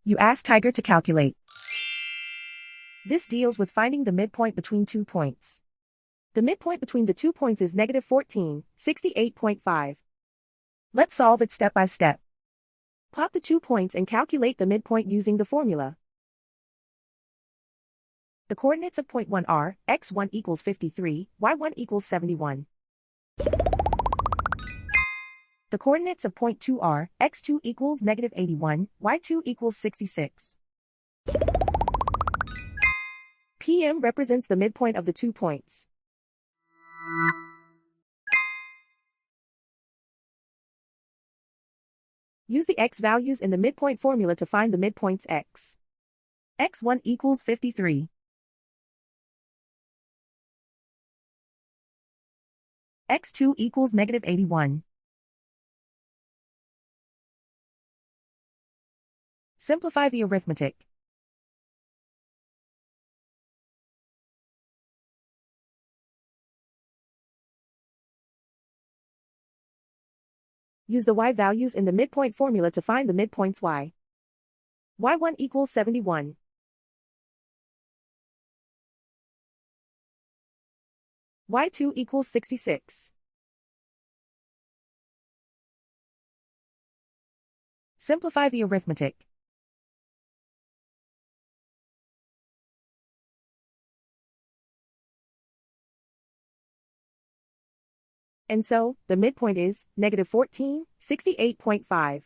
You ask Tiger to calculate. This deals with finding the midpoint between 2 points. The midpoint between the 2 points is negative 14, 68.5. Let's solve it step by step. Plot the 2 points and calculate the midpoint using the formula. The coordinates of point 1 are, x1 equals 53, y1 equals 71. The coordinates of point 2 are, x2 equals negative 81, y2 equals 66. PM represents the midpoint of the 2 points. Use the x values in the midpoint formula to find the midpoints x. x1 equals 53. x2 equals negative 81. Simplify the arithmetic. Use the y values in the midpoint formula to find the midpoints y. y1 equals 71. y2 equals 66. Simplify the arithmetic. And so, the midpoint is negative 14, 68.5.